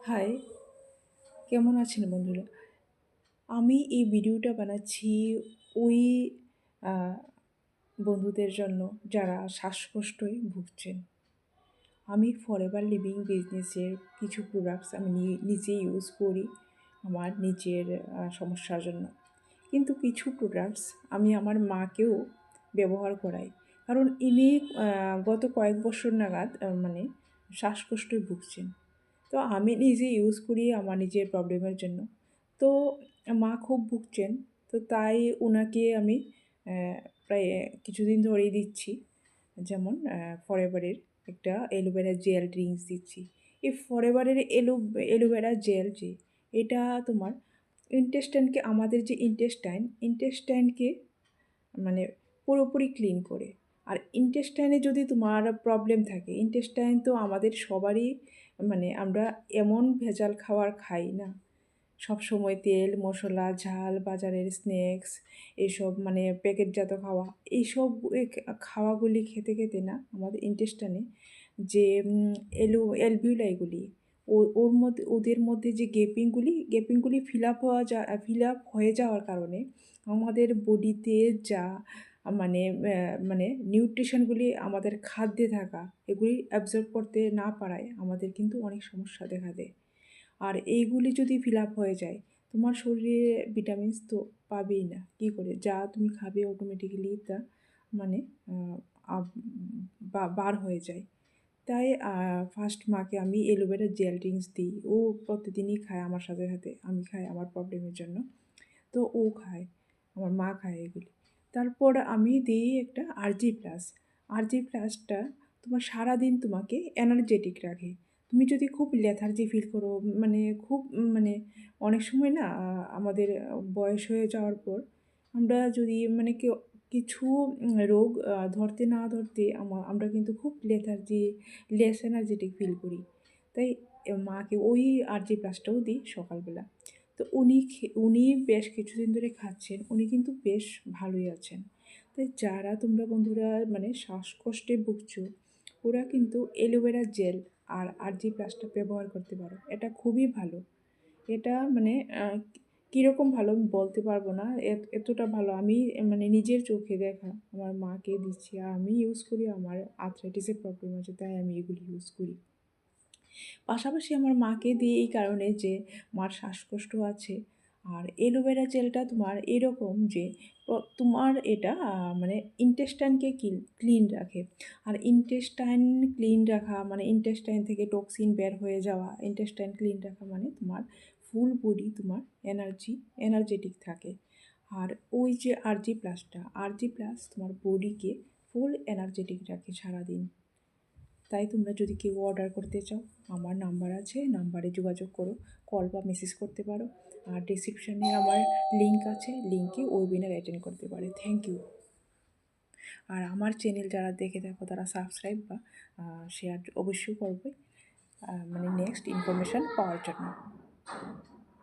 High, কেমন আছেন বন্ধুরা? আমি এই ভিডিওটা বানাচ্ছি ওই আ বন্ধুদের জন্য যারা শ্বাসকষ্টয় ভুগছেন। আমি ফরএভার লিভিং বিজনেসের কিছু প্রোডাক্টস আমি নিজেই ইউজ করি আমার নিজের সমস্যার জন্য। কিন্তু কিছু প্রোডাক্টস আমি আমার মাকেও ব্যবহার করাই। কারণ ইনি গত কয়েক বছর নাগাদ মানে শ্বাসকষ্টে ভুগছেন। তো আমি নিজে ইউজ করি আমার নিজের প্রবলেমের জন্য। তো মা খুব ভুগছেন। তো তাই উনাকে আমি প্রায় কিছুদিন ধরেই দিচ্ছি। যেমন ফরএভারের একটা অ্যালোভেরা জেল ড্রিঙ্কস দিচ্ছি। এই ফরএভারের অ্যালোভেরা জেল যে এটা তোমার আমাদের যে ইন্টেস্টাইনকে মানে পুরোপুরি ক্লিন করে। আর ইন্টেস্টাইনে যদি তোমার প্রবলেম থাকে, ইন্টেস্টাইন তো আমাদের সবারই মানে আমরা এমন ভেজাল খাবার খাই না? সবসময় তেল, মশলা, ঝাল, বাজারের স্ন্যাক্স এসব মানে প্যাকেটজাত খাওয়া, এইসব খাওয়াগুলি খেতে, খেতে না আমাদের ইন্টেস্টাইনে যে অ্যালভিওলাইগুলি ওদের মধ্যে যে গ্যাপিংগুলি ফিল আপ হয়ে যাওয়ার কারণে আমাদের বডিতে যা মানে মানে নিউট্রিশনগুলি আমাদের খাদ্যে থাকা এগুলি অ্যাবজর্ব করতে না পারায় আমাদের কিন্তু অনেক সমস্যা দেখা দেয়। আর এইগুলি যদি ফিল আপ হয়ে যায়, তোমার শরীরে ভিটামিনস তো পাবেই না। কী করে? যা তুমি খাবে অটোমেটিক্যালি তা মানে আব বার হয়ে যায়। তাই ফার্স্ট মাকে আমি অ্যালোভেরা জেল ড্রিঙ্কস দিই। ও প্রতিদিনই খায় আমার সাথে, সাথে। আমি খাই আমার প্রবলেমের জন্য। তো ও খায়, আমার মা খায় এগুলি। তারপর আমি দিই একটা আরজি প্লাস। আরজি প্লাসটা তোমার সারাদিন তোমাকে এনার্জেটিক রাখে। তুমি যদি খুব লেথার্জি ফিল করো মানে খুব মানে অনেক সময় না আমাদের বয়স হয়ে যাওয়ার পর আমরা যদি মানে কিছু রোগ ধরতে না ধরতে আমরা কিন্তু খুব লেস এনার্জেটিক ফিল করি। তাই মাকে ওই আরজি প্লাসটাও দিই সকালবেলা। তো উনি বেশ কিছুদিন ধরে খাচ্ছেন। উনি কিন্তু বেশ ভালোই আছেন। তাই যারা তোমরা বন্ধুরা মানে শ্বাসকষ্টে ভুগছো, ওরা কিন্তু অ্যালোভেরা জেল আর আরজি প্লাসটা ব্যবহার করতে পারো। এটা খুবই ভালো। এটা মানে কীরকম ভালো আমি বলতে পারবো না। এতটা ভালো আমি মানে নিজের চোখে দেখা আমার মাকে দিচ্ছি। আর আমি ইউজ করি, আমার আর্থ্রাইটিসের প্রবলেম আছে তাই আমি এগুলি ইউজ করি। পাশাপাশি আমার মাকে দিই এই কারণে যে মার শ্বাসকষ্ট আছে। আর অ্যালোভেরা জেলটা তোমার এরকম যে তোমার এটা মানে ইন্টেস্টাইনকে ক্লিন রাখে। আর ইন্টেস্টাইন ক্লিন রাখা মানে ইন্টেস্টাইন থেকে টক্সিন বের হয়ে যাওয়া, ইন্টেস্টাইন ক্লিন রাখা মানে তোমার ফুল বডি তোমার এনার্জেটিক থাকে। আর ওই যে আরজি প্লাস তোমার বডিকে ফুল এনার্জেটিক রাখে সারাদিন। তাই তোমরা যদি কেউ অর্ডার করতে চাও, আমার নাম্বার আছে, নাম্বারে যোগাযোগ করো, কল বা মেসেজ করতে পারো। আর ডিসক্রিপশানে আমার লিঙ্ক আছে, লিঙ্কে ওয়েবিনার অ্যাটেন্ড করতে পারে। Thank you. আর আমার চ্যানেল যারা দেখে থাকো তারা সাবস্ক্রাইব বা শেয়ার অবশ্যই করবে মানে নেক্সট ইনফরমেশান পাওয়ার জন্য।